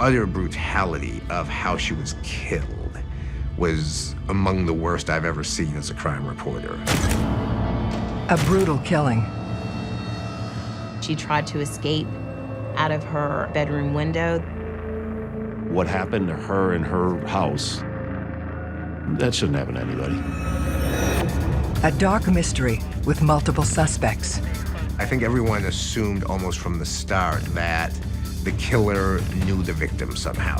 utter brutality of how she was killed was among the worst I've ever seen as a crime reporter. A brutal killing. She tried to escape out of her bedroom window. What happened to her in her house, that shouldn't happen to anybody. A dark mystery with multiple suspects. I think everyone assumed almost from the start that the killer knew the victim somehow.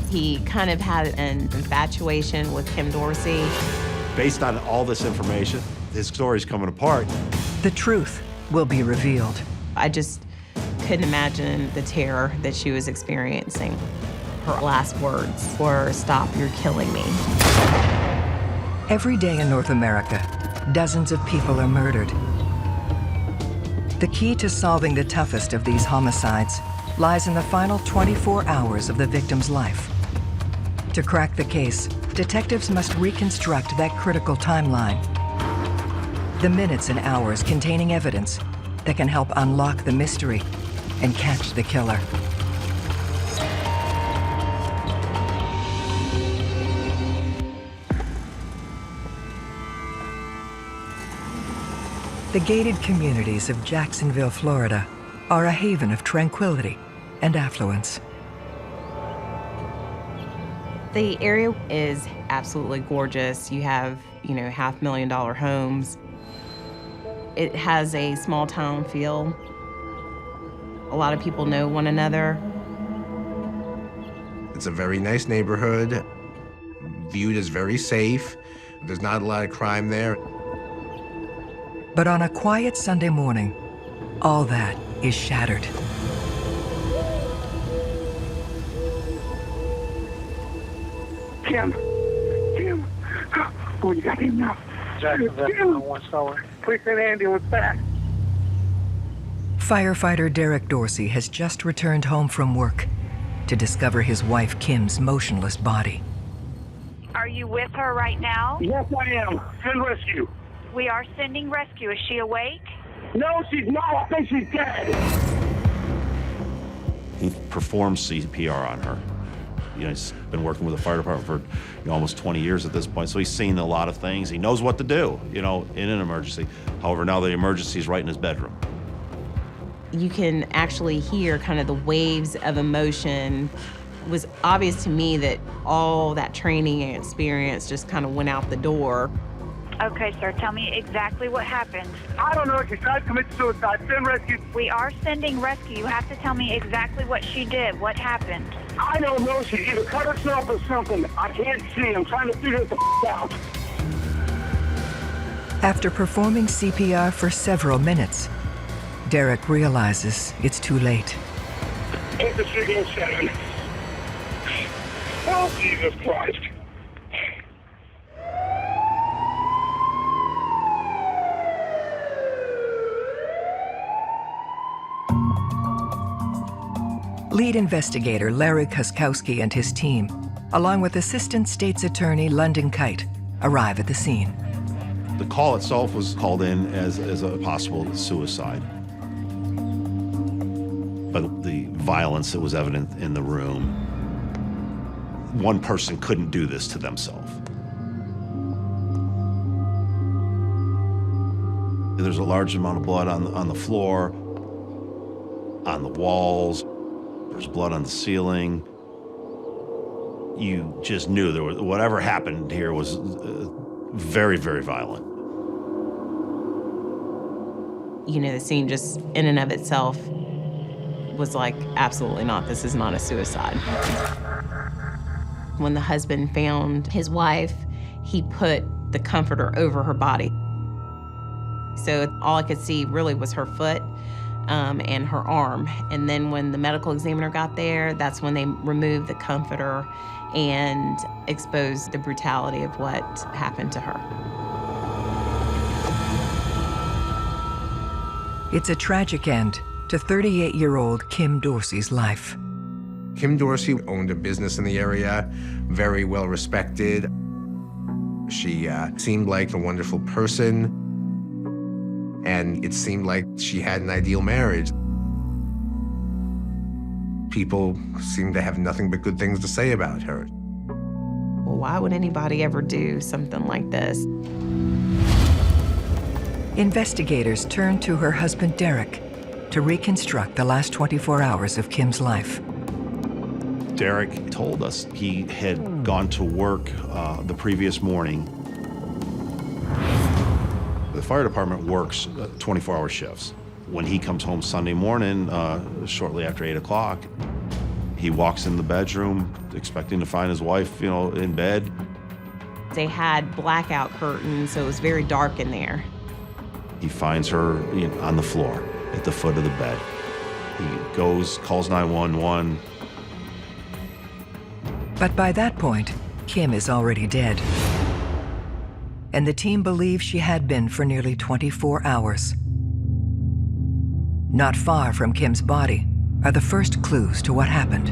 He kind of had an infatuation with Kim Dorsey. Based on all this information, his story's coming apart. The truth will be revealed. I just couldn't imagine the terror that she was experiencing. Her last words were, "Stop, you're killing me." Every day in North America, dozens of people are murdered. The key to solving the toughest of these homicides lies in the final 24 hours of the victim's life. To crack the case, detectives must reconstruct that critical timeline. The minutes and hours containing evidence that can help unlock the mystery and catch the killer. The gated communities of Jacksonville, Florida, are a haven of tranquility and affluence. The area is absolutely gorgeous. You have, $500,000 homes. It has a small town feel. A lot of people know one another. It's a very nice neighborhood, viewed as very safe. There's not a lot of crime there. But on a quiet Sunday morning, all that is shattered. Kim. Oh, you got him now. Jacksonville, one story. Please send ambulance back. Firefighter Derek Dorsey has just returned home from work to discover his wife Kim's motionless body. Are you with her right now? Yes, I am. Send rescue. We are sending rescue. Is she awake? No, she's not. I think she's dead. He performed CPR on her. He's been working with the fire department for almost 20 years at this point, so he's seen a lot of things. He knows what to do, in an emergency. However, now the emergency is right in his bedroom. You can actually hear kind of the waves of emotion. It was obvious to me that all that training and experience just kind of went out the door. Okay, sir, tell me exactly what happened. I don't know. She tried to commit suicide. Send rescue. We are sending rescue. You have to tell me exactly what she did. What happened? I don't know. She either cut herself or something. I can't see. I'm trying to figure the out. After performing CPR for several minutes, Derek realizes it's too late. It's a 607. Oh, Jesus Christ. Lead investigator Larry Kuskowski and his team, along with Assistant State's Attorney London Kite, arrive at the scene. The call itself was called in as a possible suicide. But the violence that was evident in the room, one person couldn't do this to themselves. There's a large amount of blood on the floor, on the walls. There's blood on the ceiling. You just knew there was, whatever happened here was very, very violent. The scene just in and of itself was like, absolutely not, this is not a suicide. When the husband found his wife, he put the comforter over her body. So all I could see really was her foot and her arm. And then when the medical examiner got there, that's when they removed the comforter and exposed the brutality of what happened to her. It's a tragic end to 38-year-old Kim Dorsey's life. Kim Dorsey owned a business in the area, very well respected. She seemed like a wonderful person, and it seemed like she had an ideal marriage. people seem to have nothing but good things to say about her. Well, why would anybody ever do something like this? Investigators turned to her husband, Derek, to reconstruct the last 24 hours of Kim's life. Derek told us he had gone to work the previous morning. The fire department works 24-hour shifts. When he comes home Sunday morning, shortly after 8 o'clock, he walks in the bedroom expecting to find his wife, in bed. They had blackout curtains, so it was very dark in there. He finds her on the floor at the foot of the bed. He goes, calls 911. But by that point, Kim is already dead. And the team believes she had been for nearly 24 hours. Not far from Kim's body are the first clues to what happened.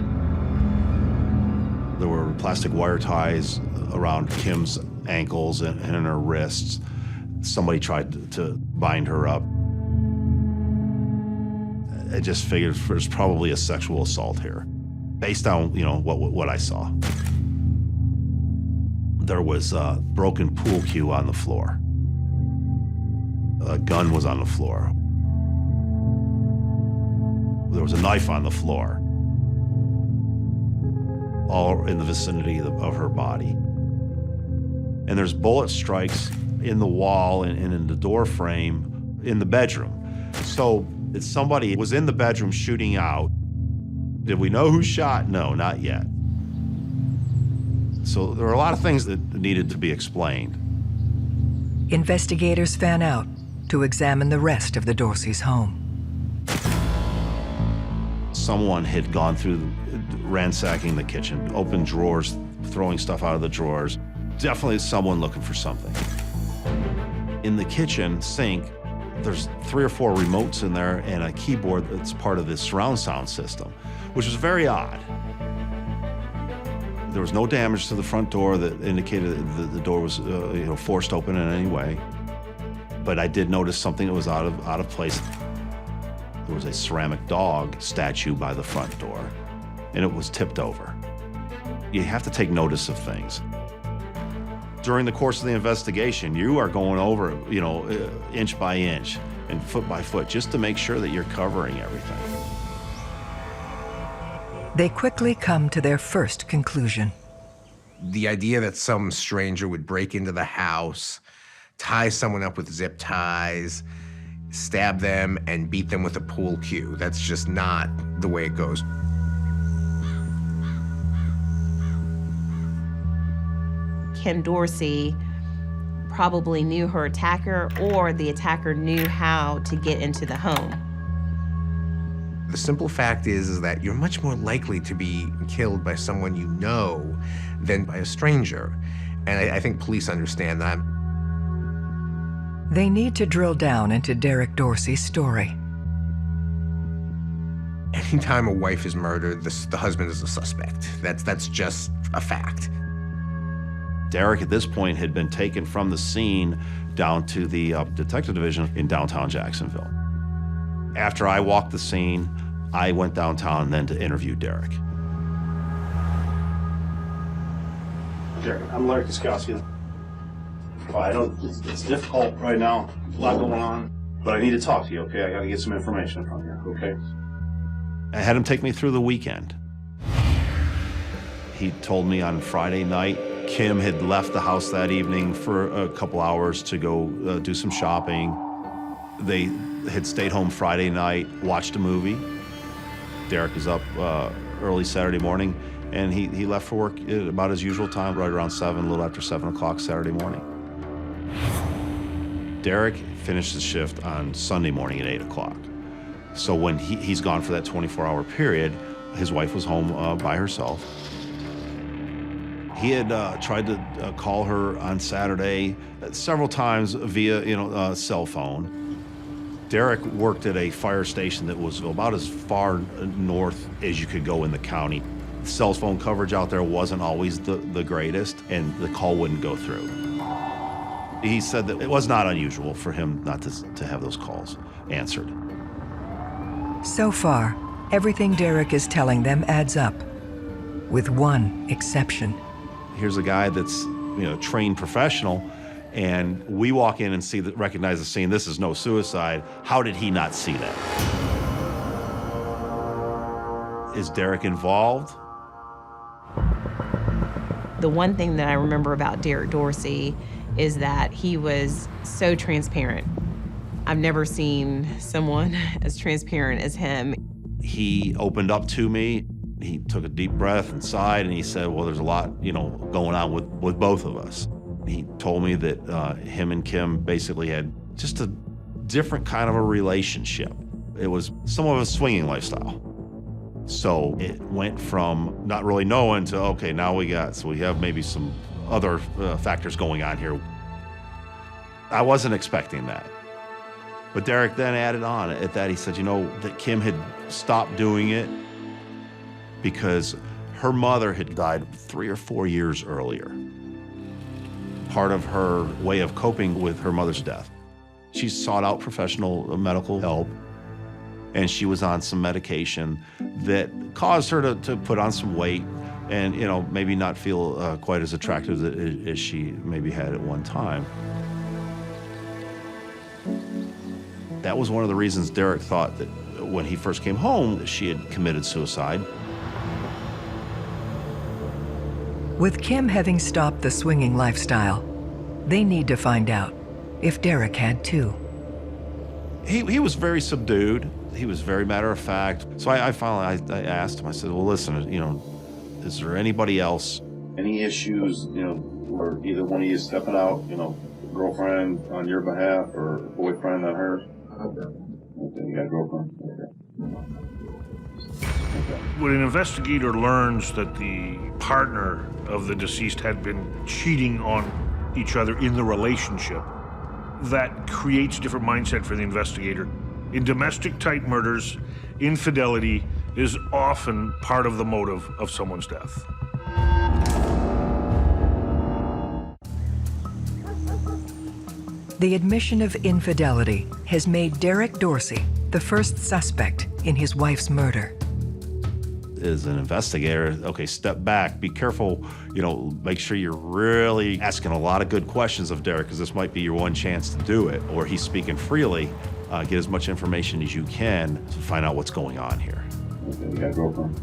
There were plastic wire ties around Kim's ankles and in her wrists. Somebody tried to bind her up. I just figured there's probably a sexual assault here, based on what I saw. There was a broken pool cue on the floor. A gun was on the floor. There was a knife on the floor, all in the vicinity of her body. And there's bullet strikes in the wall and in the door frame in the bedroom. So if somebody was in the bedroom shooting out, did we know who shot? No, not yet. So there are a lot of things that needed to be explained. Investigators fan out to examine the rest of the Dorsey's home. Someone had gone through ransacking the kitchen, opened drawers, throwing stuff out of the drawers. Definitely someone looking for something. In the kitchen sink, there's 3 or 4 remotes in there and a keyboard that's part of this surround sound system, which was very odd. There was no damage to the front door that indicated that the door was forced open in any way. But I did notice something that was out of place. There was a ceramic dog statue by the front door, and it was tipped over. You have to take notice of things. During the course of the investigation, you are going over, inch by inch and foot by foot, just to make sure that you're covering everything. They quickly come to their first conclusion. The idea that some stranger would break into the house, tie someone up with zip ties, stab them, and beat them with a pool cue, that's just not the way it goes. Kim Dorsey probably knew her attacker, or the attacker knew how to get into the home. The simple fact is that you're much more likely to be killed by someone you know than by a stranger. And I think police understand that. They need to drill down into Derek Dorsey's story. Anytime a wife is murdered, the husband is a suspect. That's just a fact. Derek, at this point, had been taken from the scene down to the detective division in downtown Jacksonville. After I walked the scene, I went downtown then to interview Derek. Derek, I'm Larry Koskowski. It's difficult right now, a lot going on, but I need to talk to you, okay? I gotta get some information from you, okay? I had him take me through the weekend. He told me on Friday night, Kim had left the house that evening for a couple hours to go do some shopping. They had stayed home Friday night, watched a movie. Derek was up early Saturday morning, and he left for work at about his usual time, right around 7, a little after 7 o'clock Saturday morning. Derek finished his shift on Sunday morning at 8 o'clock. So when he's gone for that 24-hour period, his wife was home by herself. He had tried to call her on Saturday several times via cell phone. Derek worked at a fire station that was about as far north as you could go in the county. Cell phone coverage out there wasn't always the greatest, and the call wouldn't go through. He said that it was not unusual for him not to have those calls answered. So far, Everything Derek is telling them adds up, with one exception. Here's a guy that's, trained professional, and we walk in and recognize the scene. This is no suicide. How did he not see that? Is Derek involved? The one thing that I remember about Derek Dorsey is that he was so transparent. I've never seen someone as transparent as him. He opened up to me. He took a deep breath and sighed, and he said, well, there's a lot, going on with both of us. He told me that him and Kim basically had just a different kind of a relationship. It was somewhat of a swinging lifestyle. So it went from not really knowing to, okay, now we have maybe some other factors going on here. I wasn't expecting that. But Derek then added on at that, he said, that Kim had stopped doing it because her mother had died 3 or 4 years earlier. Part of her way of coping with her mother's death. She sought out professional medical help, and she was on some medication that caused her to put on some weight and, maybe not feel quite as attractive as she maybe had at one time. That was one of the reasons Derek thought that when he first came home, that she had committed suicide. With Kim having stopped the swinging lifestyle, they need to find out if Derek had too. He was very subdued. He was very matter of fact. So I finally asked him, I said, well, listen, is there anybody else? Any issues, where either one of you stepping out, girlfriend on your behalf or boyfriend on hers? Okay, you got a girlfriend? Okay. When an investigator learns that the partner of the deceased had been cheating on each other in the relationship, that creates a different mindset for the investigator. In domestic-type murders, infidelity is often part of the motive of someone's death. The admission of infidelity has made Derek Dorsey the first suspect in his wife's murder. As an investigator, okay, step back, be careful, make sure you're really asking a lot of good questions of Derek, because this might be your one chance to do it, or he's speaking freely. Get as much information as you can to find out what's going on here. Okay, you got a girlfriend?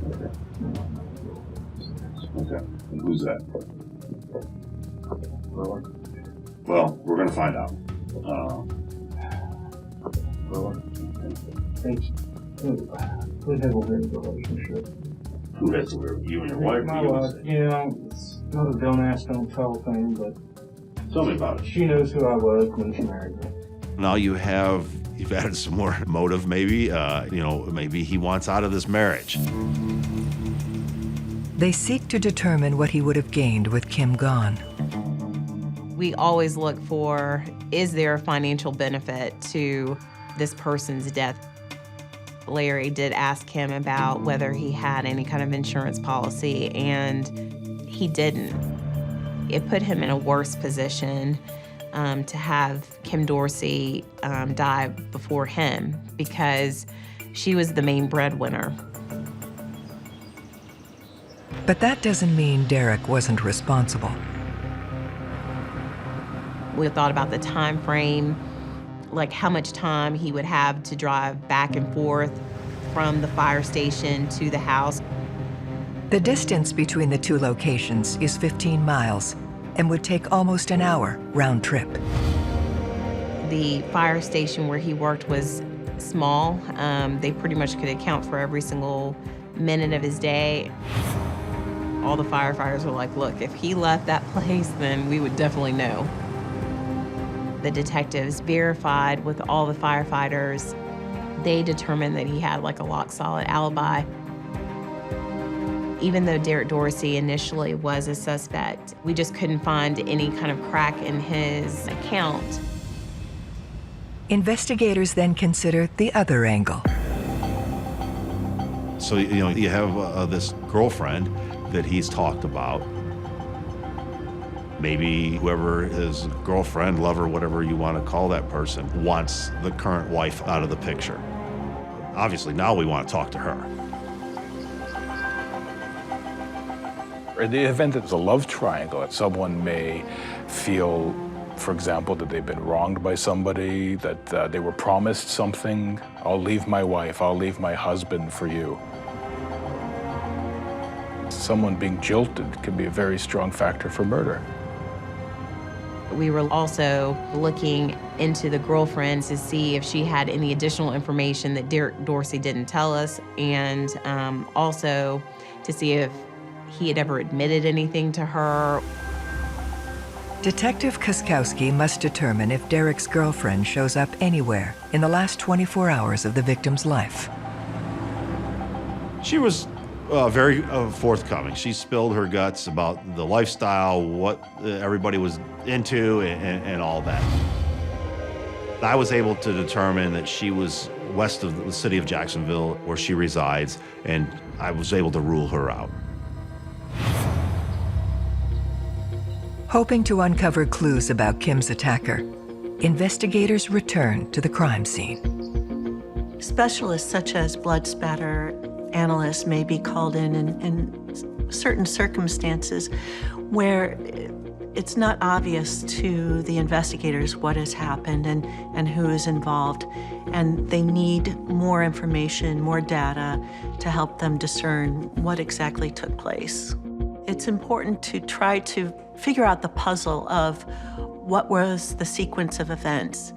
Okay, and who's that? Well, we're gonna find out. We have a weird relationship. Who has you and your wife? My wife, it's not a don't ask, don't tell thing, but tell me about it. She knows who I was when she married me. Now you've added some more motive, maybe. Maybe he wants out of this marriage. They seek to determine what he would have gained with Kim gone. We always look for, is there a financial benefit to this person's death? Larry did ask him about whether he had any kind of insurance policy, and he didn't. It put him in a worse position to have Kim Dorsey die before him, because she was the main breadwinner. But that doesn't mean Derek wasn't responsible. We thought about the time frame, like how much time he would have to drive back and forth from the fire station to the house. The distance between the two locations is 15 miles and would take almost an hour round trip. The fire station where he worked was small. They pretty much could account for every single minute of his day. All the firefighters were like, look, if he left that place, then we would definitely know. The detectives verified with all the firefighters. They determined that he had like a lock-solid alibi. Even though Derek Dorsey initially was a suspect, we just couldn't find any kind of crack in his account. Investigators then consider the other angle. So, you have this girlfriend that he's talked about. Maybe whoever his girlfriend, lover, whatever you want to call that person, wants the current wife out of the picture. Obviously, now we want to talk to her. In the event that it's a love triangle, that someone may feel, for example, that they've been wronged by somebody, that they were promised something. I'll leave my wife, I'll leave my husband for you. Someone being jilted can be a very strong factor for murder. We were also looking into the girlfriend to see if she had any additional information that Derek Dorsey didn't tell us, and also to see if he had ever admitted anything to her. Detective Kuskowski must determine if Derek's girlfriend shows up anywhere in the last 24 hours of the victim's life. She was very forthcoming. She spilled her guts about the lifestyle, what everybody was into, and all that. I was able to determine that she was west of the city of Jacksonville, where she resides, and I was able to rule her out. Hoping to uncover clues about Kim's attacker, investigators return to the crime scene. Specialists such as blood spatter analysts may be called in certain circumstances where it's not obvious to the investigators what has happened and who is involved, and they need more information, more data to help them discern what exactly took place. It's important to try to figure out the puzzle of what was the sequence of events.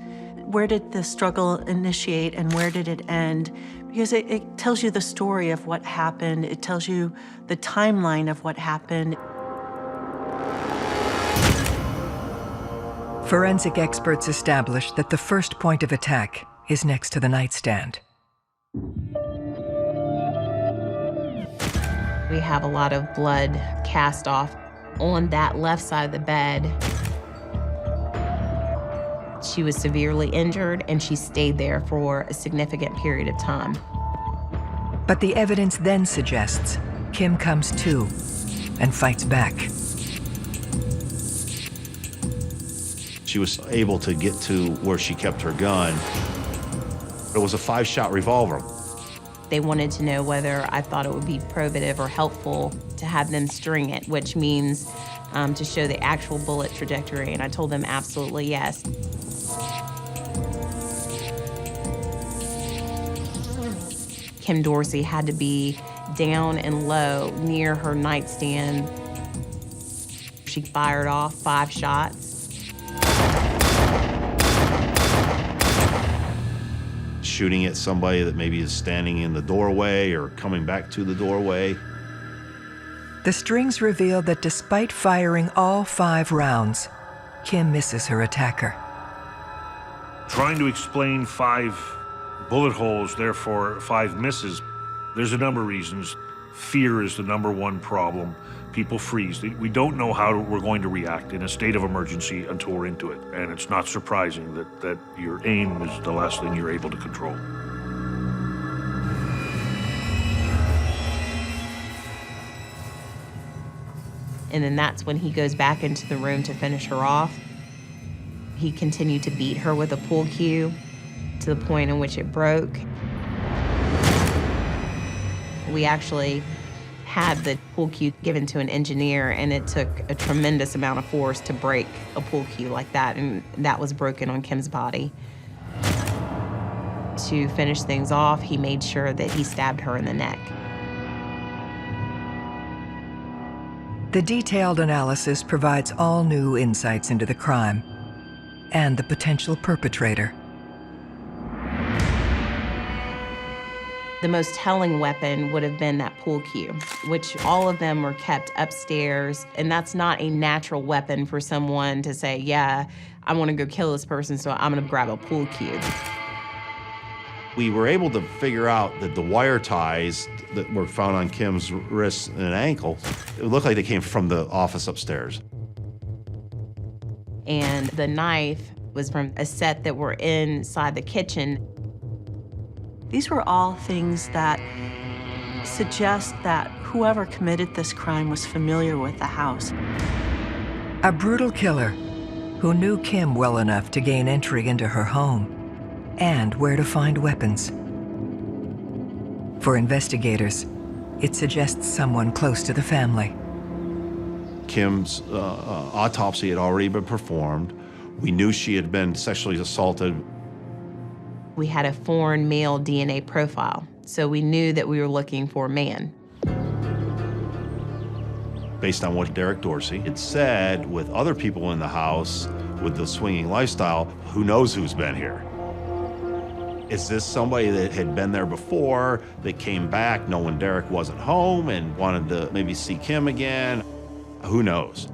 Where did the struggle initiate and where did it end? Because it tells you the story of what happened. It tells you the timeline of what happened. Forensic experts established that the first point of attack is next to the nightstand. We have a lot of blood cast off on that left side of the bed. She was severely injured, and she stayed there for a significant period of time. But the evidence then suggests Kim comes to and fights back. She was able to get to where she kept her gun. It was a 5-shot revolver. They wanted to know whether I thought it would be probative or helpful to have them string it, which means to show the actual bullet trajectory, and I told them absolutely yes. Kim Dorsey had to be down and low near her nightstand. She fired off 5 shots. Shooting at somebody that maybe is standing in the doorway or coming back to the doorway. The strings reveal that despite firing all 5 rounds, Kim misses her attacker. Trying to explain 5 bullet holes, therefore 5 misses, there's a number of reasons. Fear is the #1 problem. People freeze. We don't know how we're going to react in a state of emergency until we're into it. And it's not surprising that your aim is the last thing you're able to control. And then that's when he goes back into the room to finish her off. He continued to beat her with a pool cue to the point in which it broke. We actually had the pool cue given to an engineer, and it took a tremendous amount of force to break a pool cue like that, and that was broken on Kim's body. To finish things off, he made sure that he stabbed her in the neck. The detailed analysis provides all new insights into the crime and the potential perpetrator. The most telling weapon would have been that pool cue, which all of them were kept upstairs, and that's not a natural weapon for someone to say, yeah, I want to go kill this person, so I'm gonna grab a pool cue. We were able to figure out that the wire ties that were found on Kim's wrist and ankle, it looked like they came from the office upstairs. And the knife was from a set that were inside the kitchen. These were all things that suggest that whoever committed this crime was familiar with the house. A brutal killer who knew Kim well enough to gain entry into her home and where to find weapons. For investigators, it suggests someone close to the family. Kim's autopsy had already been performed. We knew she had been sexually assaulted. We had a foreign male DNA profile, so we knew that we were looking for a man. Based on what Derek Dorsey had said with other people in the house with the swinging lifestyle, who knows who's been here? Is this somebody that had been there before, that came back knowing Derek wasn't home and wanted to maybe see Kim again? Who knows?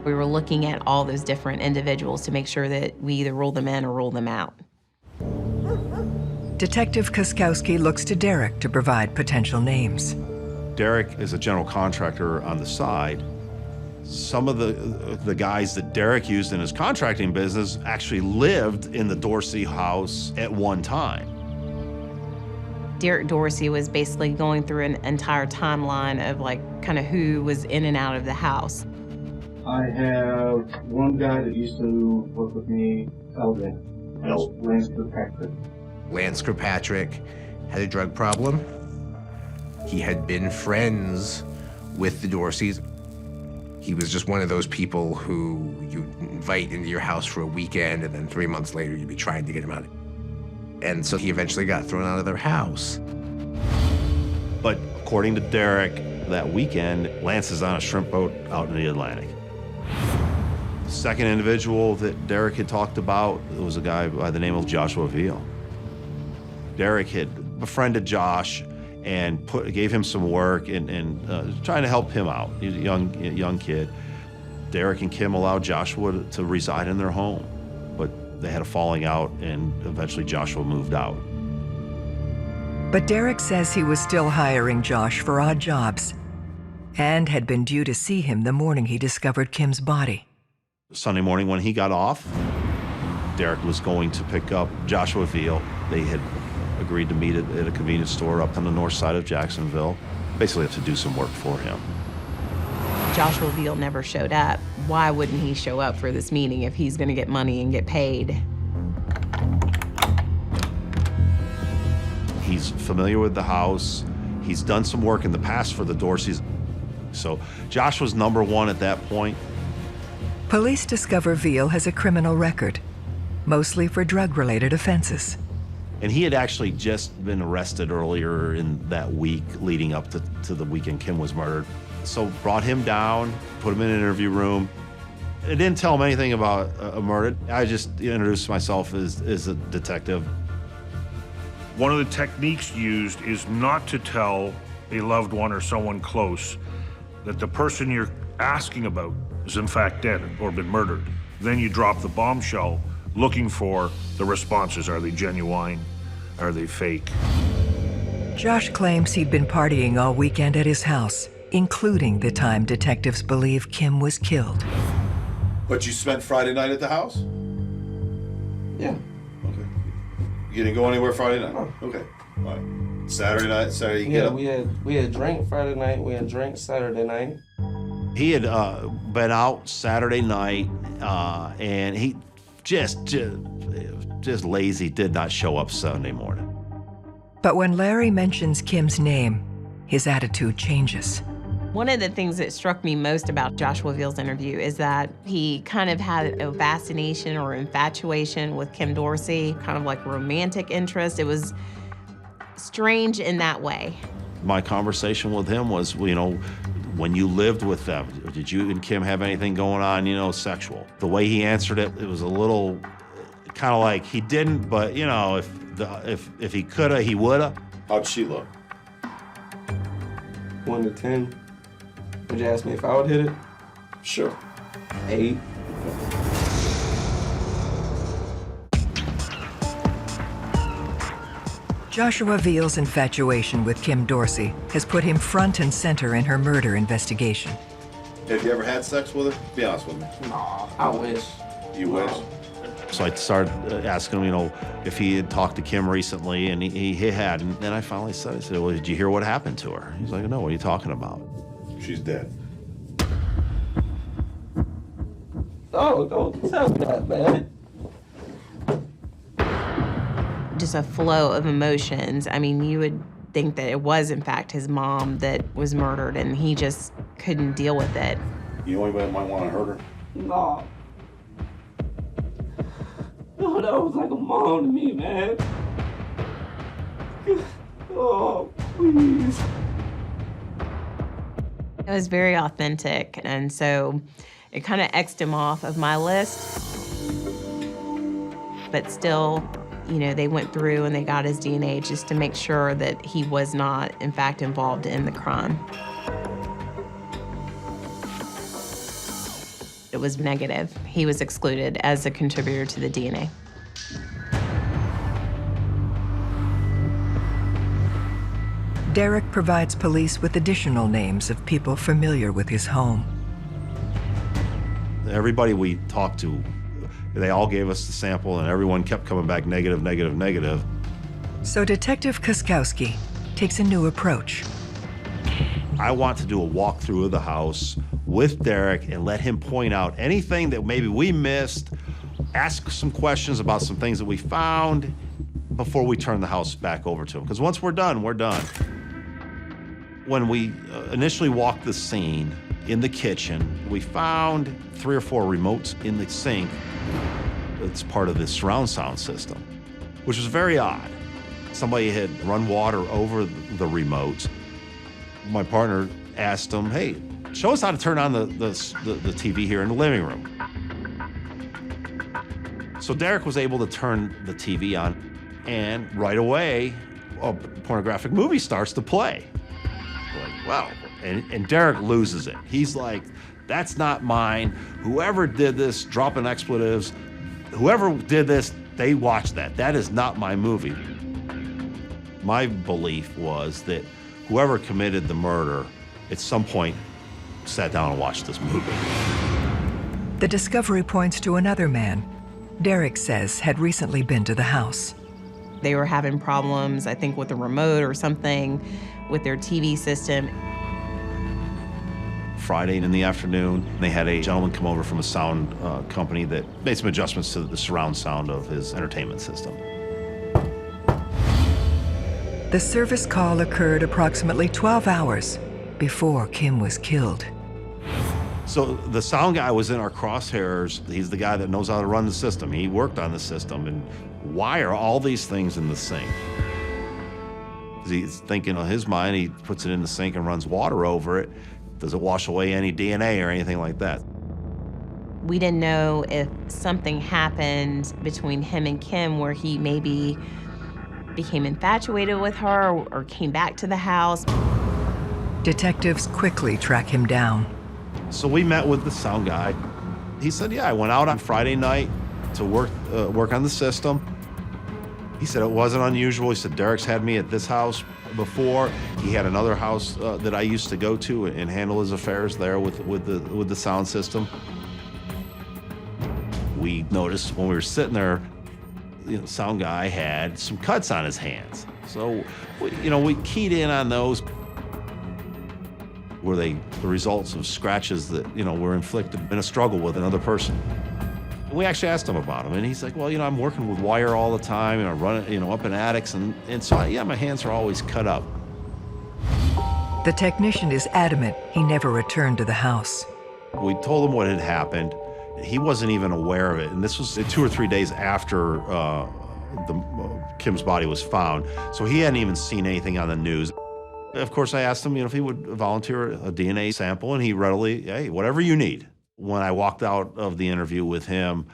We were looking at all those different individuals to make sure that we either rule them in or rule them out. Detective Koskowski looks to Derek to provide potential names. Derek is a general contractor on the side. Some of the guys that Derek used in his contracting business actually lived in the Dorsey house at one time. Derek Dorsey was basically going through an entire timeline of like kind of who was in and out of the house. I have one guy that used to work with me, Elvin. Lance Kirkpatrick. Lance Kirkpatrick had a drug problem. He had been friends with the Dorseys. He was just one of those people who you invite into your house for a weekend, and then 3 months later you'd be trying to get him out. And so he eventually got thrown out of their house. But according to Derek, that weekend, Lance is on a shrimp boat out in the Atlantic. The second individual that Derek had talked about was a guy by the name of Joshua Veal. Derek had befriended Josh and gave him some work and trying to help him out. He's a young kid. Derek and Kim allowed Joshua to reside in their home, but they had a falling out, and eventually Joshua moved out. But Derek says he was still hiring Josh for odd jobs and had been due to see him the morning he discovered Kim's body. Sunday morning when he got off, Derek was going to pick up Joshua Veal. They had agreed to meet at a convenience store up on the north side of Jacksonville, basically to do some work for him. Joshua Veal never showed up. Why wouldn't he show up for this meeting if he's going to get money and get paid? He's familiar with the house. He's done some work in the past for the Dorseys. So Josh was number one at that point. Police discover Veal has a criminal record, mostly for drug-related offenses. And he had actually just been arrested earlier in that week leading up to the weekend Kim was murdered. So brought him down, put him in an interview room. I didn't tell him anything about a murder. I just introduced myself as a detective. One of the techniques used is not to tell a loved one or someone close that the person you're asking about is in fact dead or been murdered. Then you drop the bombshell looking for the responses. Are they genuine? Are they fake? Josh claims he'd been partying all weekend at his house, including the time detectives believe Kim was killed. But you spent Friday night at the house? Yeah. Okay. You didn't go anywhere Friday night? No. Okay. All right. Saturday night, you get up? we had drank Friday night, we had drank Saturday night. He had been out Saturday night, and he just lazy, did not show up Sunday morning. But when Larry mentions Kim's name, his attitude changes. One of the things that struck me most about Joshua Veal's interview is that he kind of had a fascination or infatuation with Kim Dorsey, kind of like romantic interest. It was strange in that way. My conversation with him was, when you lived with them, did you and Kim have anything going on, sexual? The way he answered it, it was a little kind of like he didn't, but if he coulda, he woulda. How'd she look? 1 to 10. Would you ask me if I would hit it? Sure. 8. Joshua Veal's infatuation with Kim Dorsey has put him front and center in her murder investigation. Have you ever had sex with her? Be honest with me. No, I wish. You wish? So I started asking him, if he had talked to Kim recently, and he had. And then I finally said, well, did you hear what happened to her? He's like, no, what are you talking about? She's dead. Oh, don't tell me that, man. just a flow of emotions. I mean, you would think that it was, in fact, his mom that was murdered, and he just couldn't deal with it. You know anybody that might want to hurt her? No. No, that was like a mom to me, man. Oh, please. It was very authentic, and so it kind of X'd him off of my list. But still, you know, they went through and they got his DNA just to make sure that he was not, in fact, involved in the crime. It was negative. He was excluded as a contributor to the DNA. Derek provides police with additional names of people familiar with his home. Everybody we talked to, they all gave us the sample, and everyone kept coming back negative, negative, negative. So Detective Kuskowski takes a new approach. I want to do a walkthrough of the house with Derek and let him point out anything that maybe we missed, ask some questions about some things that we found before we turn the house back over to him. Because once we're done, we're done. When we initially walked the scene in the kitchen, we found 3 or 4 remotes in the sink. It's part of the surround sound system, which was very odd. Somebody had run water over the remotes. My partner asked him, hey, show us how to turn on the TV here in the living room. So Derek was able to turn the TV on, and right away, a pornographic movie starts to play. We're like, wow. And Derek loses it. He's like, that's not mine. Whoever did this, dropping expletives, whoever did this, they watched that. That is not my movie. My belief was that whoever committed the murder at some point sat down and watched this movie. The discovery points to another man Derek says had recently been to the house. They were having problems, I think, with the remote or something with their TV system. Friday in the afternoon, they had a gentleman come over from a sound company that made some adjustments to the surround sound of his entertainment system. The service call occurred approximately 12 hours before Kim was killed. So the sound guy was in our crosshairs. He's the guy that knows how to run the system. He worked on the system and wire all these things in the sink. He's thinking in his mind, he puts it in the sink and runs water over it. Does it wash away any DNA or anything like that? We didn't know if something happened between him and Kim where he maybe became infatuated with her or came back to the house. Detectives quickly track him down. So we met with the sound guy. He said, yeah, I went out on Friday night to work on the system. He said it wasn't unusual. He said, Derek's had me at this house before. He had another house that I used to go to and handle his affairs there with the sound system. We noticed when we were sitting there, the sound guy had some cuts on his hands. So, we keyed in on those. Were they the results of scratches that, were inflicted in a struggle with another person? We actually asked him about them, and he's like, well, I'm working with wire all the time, and I run it, up in attics, and so, my hands are always cut up. The technician is adamant he never returned to the house. We told him what had happened. He wasn't even aware of it, and this was 2 or 3 days after Kim's body was found, so he hadn't even seen anything on the news. Of course, I asked him, if he would volunteer a DNA sample, and he readily, hey, whatever you need. When I walked out of the interview with him,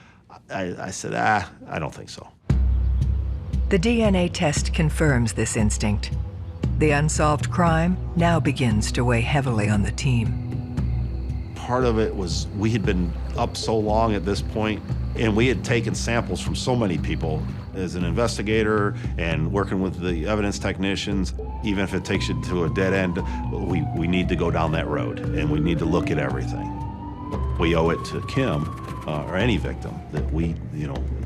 I said, I don't think so. The DNA test confirms this instinct. The unsolved crime now begins to weigh heavily on the team. Part of it was we had been up so long at this point, and we had taken samples from so many people. As an investigator and working with the evidence technicians, even if it takes you to a dead end, we need to go down that road, and we need to look at everything. We owe it to Kim, or any victim, that we,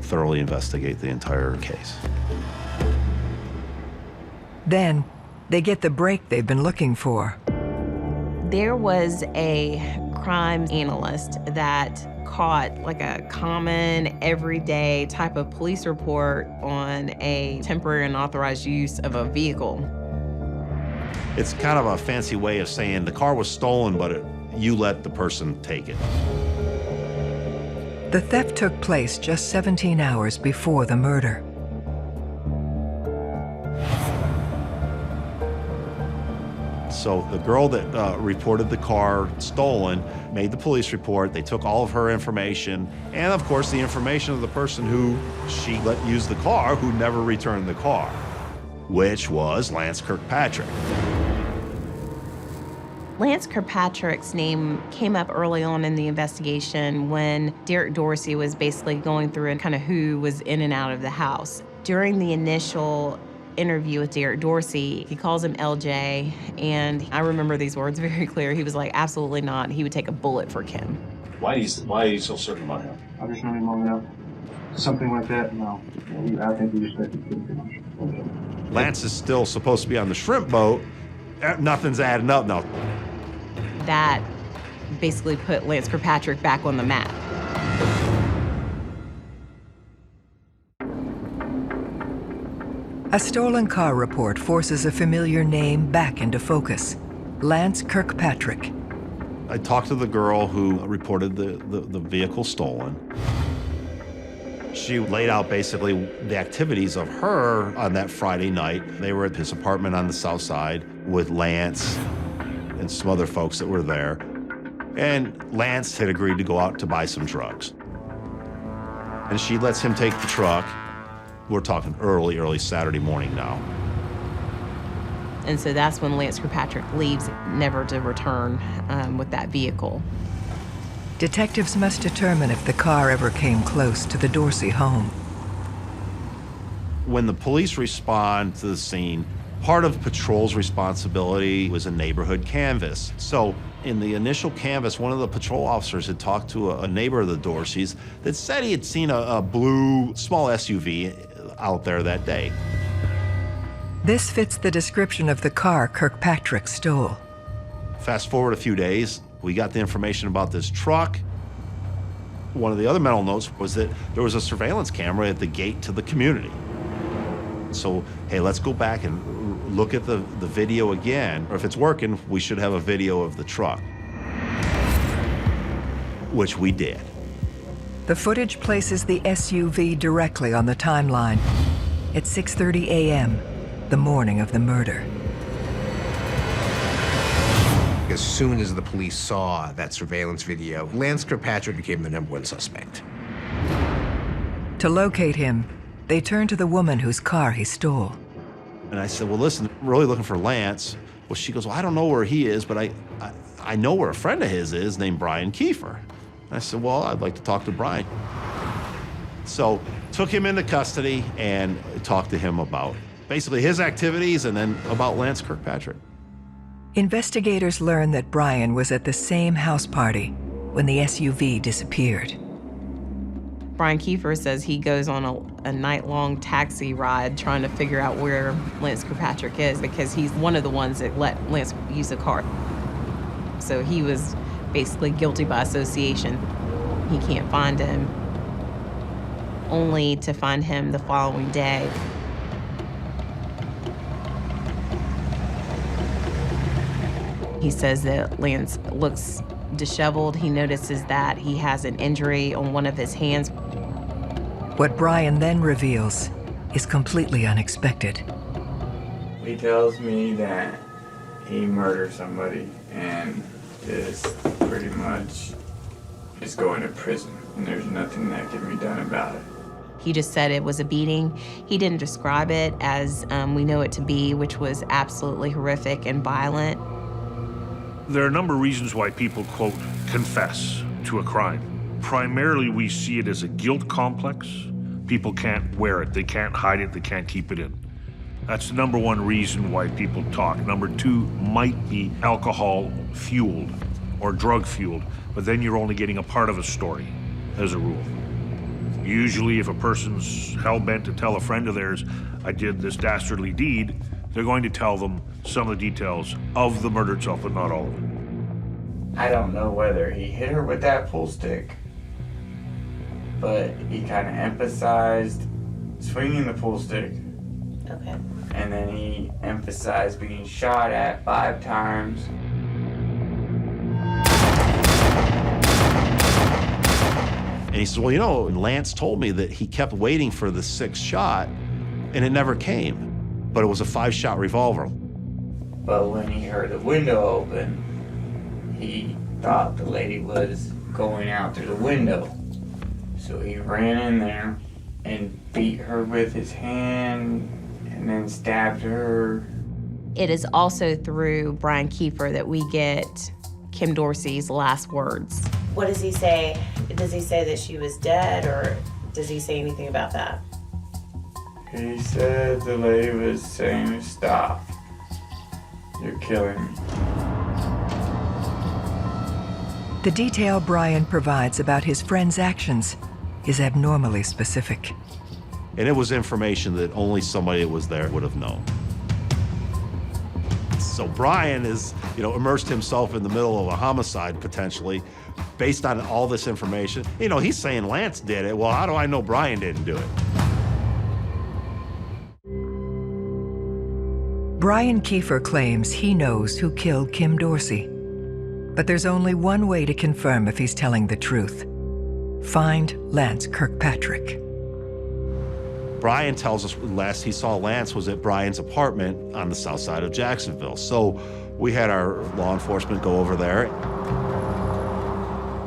thoroughly investigate the entire case. Then, they get the break they've been looking for. There was a crime analyst that caught like a common, everyday type of police report on a temporary and unauthorized use of a vehicle. It's kind of a fancy way of saying the car was stolen, but you let the person take it. The theft took place just 17 hours before the murder. So the girl that reported the car stolen made the police report. They took all of her information and, of course, the information of the person who she let use the car, who never returned the car, which was Lance Kirkpatrick. Lance Kirkpatrick's name came up early on in the investigation when Derek Dorsey was basically going through and kind of who was in and out of the house. During the initial interview with Derek Dorsey, he calls him LJ, and I remember these words very clear. He was like, absolutely not. He would take a bullet for Kim. Why are you so certain about him? I just know him long enough. Something like that, no. I think we respected him too much. Lance is still supposed to be on the shrimp boat. Nothing's adding up now. That basically put Lance Kirkpatrick back on the map. A stolen car report forces a familiar name back into focus: Lance Kirkpatrick. I talked to the girl who reported the vehicle stolen. She laid out basically the activities of her on that Friday night. They were at his apartment on the south side with Lance and some other folks that were there. And Lance had agreed to go out to buy some drugs. And she lets him take the truck. We're talking early Saturday morning now. And so that's when Lance Kirkpatrick leaves, never to return with that vehicle. Detectives must determine if the car ever came close to the Dorsey home. When the police respond to the scene, part of patrol's responsibility was a neighborhood canvass. So in the initial canvass, one of the patrol officers had talked to a neighbor of the Dorseys that said he had seen a blue small SUV out there that day. This fits the description of the car Kirkpatrick stole. Fast forward a few days, we got the information about this truck. One of the other mental notes was that there was a surveillance camera at the gate to the community. So, hey, let's go back and look at the video again. Or if it's working, we should have a video of the truck, which we did. The footage places the SUV directly on the timeline at 6:30 a.m., the morning of the murder. As soon as the police saw that surveillance video, Lance Kirkpatrick became the #1 suspect. To locate him, they turned to the woman whose car he stole. And I said, well, listen, I'm really looking for Lance. Well, she goes, well, I don't know where he is, but I know where a friend of his is named Brian Kiefer. I said, well, I'd like to talk to Brian. So took him into custody and talked to him about basically his activities and then about Lance Kirkpatrick. Investigators learned that Brian was at the same house party when the SUV disappeared. Brian Kiefer says he goes on a night-long taxi ride trying to figure out where Lance Kirkpatrick is because he's one of the ones that let Lance use the car. So he was basically guilty by association. He can't find him, only to find him the following day. He says that Lance looks disheveled. He notices that he has an injury on one of his hands. What Brian then reveals is completely unexpected. He tells me that he murdered somebody and is pretty much is going to prison, and there's nothing that can be done about it. He just said it was a beating. He didn't describe it as we know it to be, which was absolutely horrific and violent. There are a number of reasons why people, quote, confess to a crime. Primarily, we see it as a guilt complex. People can't wear it, they can't hide it, they can't keep it in. That's the #1 reason why people talk. #2 might be alcohol-fueled or drug-fueled, but then you're only getting a part of a story, as a rule. Usually, if a person's hell-bent to tell a friend of theirs, I did this dastardly deed, they're going to tell them some of the details of the murder itself, but not all of it. I don't know whether he hit her with that pool stick but he kind of emphasized swinging the pool stick. Okay. And then he emphasized being shot at 5 times. And he says, well, you know, Lance told me that he kept waiting for the 6th shot and it never came. But it was a 5-shot revolver. But when he heard the window open, he thought the lady was going out through the window. So he ran in there and beat her with his hand and then stabbed her. It is also through Brian Kiefer that we get Kim Dorsey's last words. What does he say? Does he say that she was dead, or does he say anything about that? He said the lady was saying, "Stop. You're killing me." The detail Brian provides about his friend's actions is abnormally specific. And it was information that only somebody that was there would have known. So Brian is, immersed himself in the middle of a homicide potentially based on all this information. He's saying Lance did it. Well, how do I know Brian didn't do it? Brian Kiefer claims he knows who killed Kim Dorsey. But there's only one way to confirm if he's telling the truth. Find Lance Kirkpatrick. Brian tells us last he saw Lance was at Brian's apartment on the south side of Jacksonville. So we had our law enforcement go over there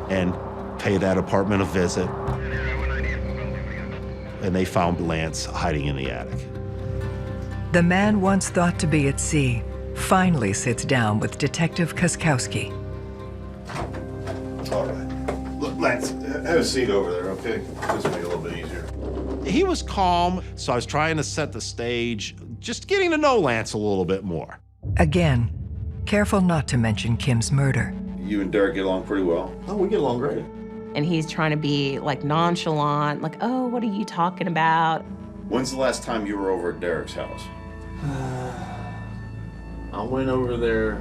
and pay that apartment a visit. And they found Lance hiding in the attic. The man once thought to be at sea finally sits down with Detective Koskowski. All right. Look, Lance, have a seat over there, okay? This will make it a little bit easier. He was calm, so I was trying to set the stage, just getting to know Lance a little bit more. Again, careful not to mention Kim's murder. You and Derek get along pretty well. Oh, we get along great. And he's trying to be nonchalant, oh, what are you talking about? When's the last time you were over at Derek's house? I went over there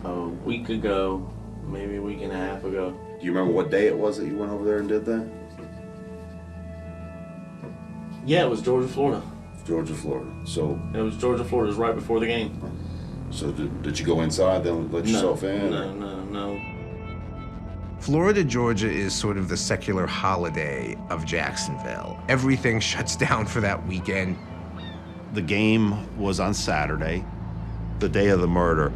a week ago, maybe a week and a half ago. Do you remember what day it was that you went over there and did that? Yeah, it was Georgia, Florida. Georgia, Florida. So It was Georgia, Florida. It was right before the game. So did you go inside then let yourself in? No. Florida, Georgia is sort of the secular holiday of Jacksonville. Everything shuts down for that weekend. The game was on Saturday, the day of the murder.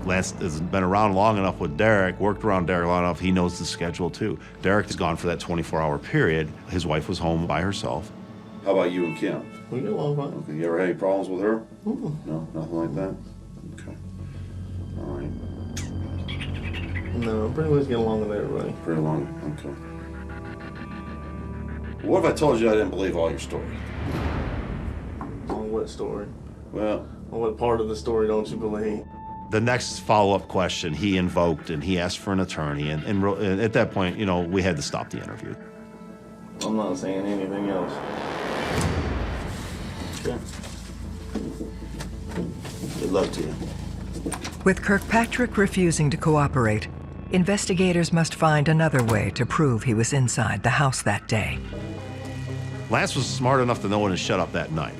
Lance has been around long enough with Derek, worked around Derek long enough, he knows the schedule too. Derek is gone for that 24-hour period. His wife was home by herself. How about you and Kim? We get along fine. Okay, you ever had any problems with her? Mm-mm. No, nothing like that? Okay. All right. No, pretty much get along with everybody. Pretty long, okay. What if I told you I didn't believe all your story? On what story? Well, on what part of the story don't you believe? The next follow-up question he invoked, and he asked for an attorney, and at that point, we had to stop the interview. I'm not saying anything else. Okay. Good luck to you. With Kirkpatrick refusing to cooperate, investigators must find another way to prove he was inside the house that day. Lance was smart enough to know when to shut up that night.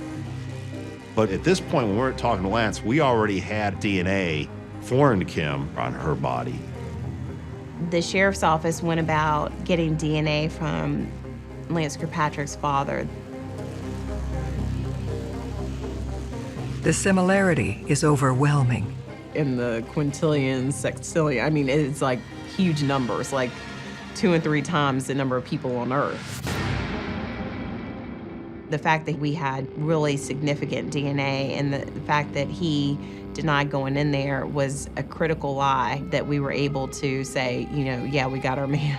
But at this point, when we weren't talking to Lance, we already had DNA foreign to Kim on her body. The sheriff's office went about getting DNA from Lance Kirkpatrick's father. The similarity is overwhelming. In the quintillion, sextillion, it's like huge numbers, like 2 and 3 times the number of people on Earth. The fact that we had really significant DNA and the fact that he denied going in there was a critical lie that we were able to say, yeah, we got our man.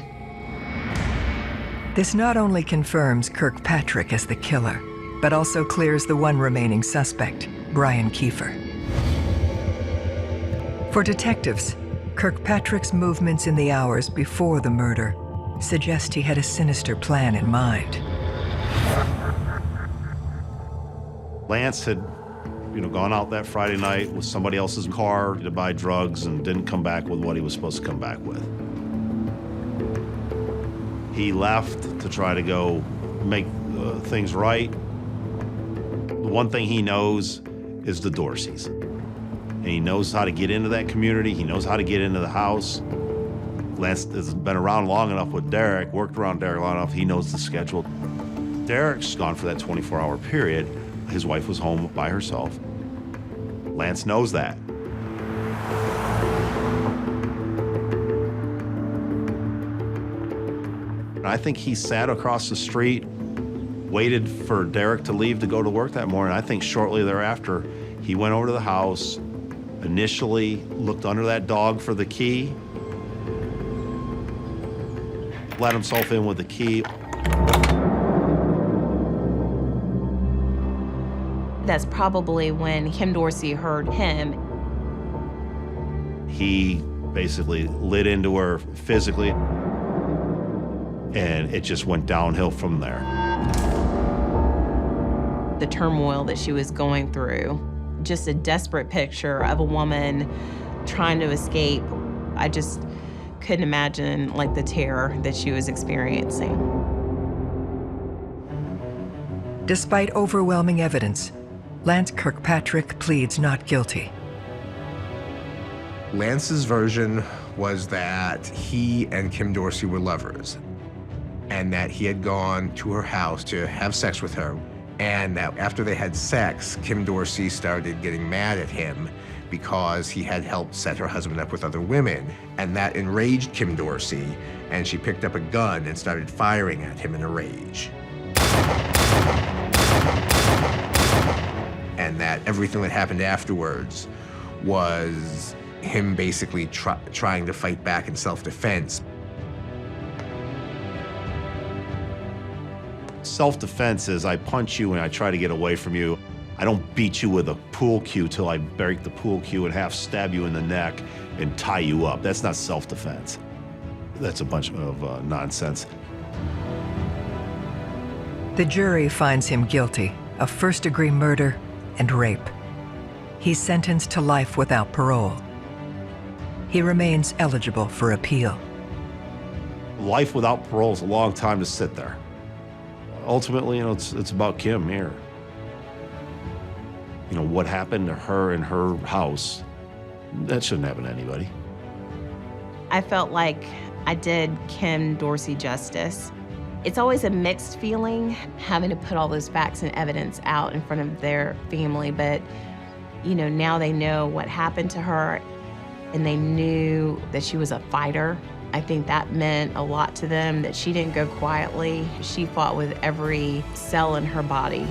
This not only confirms Kirkpatrick as the killer, but also clears the one remaining suspect, Brian Kiefer. For detectives, Kirkpatrick's movements in the hours before the murder suggest he had a sinister plan in mind. Lance had, gone out that Friday night with somebody else's car to buy drugs and didn't come back with what he was supposed to come back with. He left to try to go make things right. The one thing he knows is the Dorseys. And he knows how to get into that community. He knows how to get into the house. Lance has been around long enough with Derek, worked around Derek long enough, he knows the schedule. Derek's gone for that 24-hour period. His wife was home by herself. Lance knows that. I think he sat across the street, waited for Derek to leave to go to work that morning. I think shortly thereafter, he went over to the house, initially looked under that dog for the key, let himself in with the key. That's probably when Kim Dorsey heard him. He basically lit into her physically, and it just went downhill from there. The turmoil that she was going through, just a desperate picture of a woman trying to escape. I just couldn't imagine like the terror that she was experiencing. Despite overwhelming evidence, Lance Kirkpatrick pleads not guilty. Lance's version was that he and Kim Dorsey were lovers, and that he had gone to her house to have sex with her, and that after they had sex, Kim Dorsey started getting mad at him because he had helped set her husband up with other women, and that enraged Kim Dorsey, and she picked up a gun and started firing at him in a rage. And that everything that happened afterwards was him basically trying to fight back in self-defense. Self-defense is I punch you and I try to get away from you. I don't beat you with a pool cue till I break the pool cue and half stab you in the neck and tie you up. That's not self-defense. That's a bunch of nonsense. The jury finds him guilty of first-degree murder and rape. He's sentenced to life without parole. He remains eligible for appeal. Life without parole is a long time to sit there. Ultimately, it's about Kim here. What happened to her in her house, that shouldn't happen to anybody. I felt like I did Kim Dorsey justice. It's always a mixed feeling having to put all those facts and evidence out in front of their family, but now they know what happened to her and they knew that she was a fighter. I think that meant a lot to them, that she didn't go quietly. She fought with every cell in her body.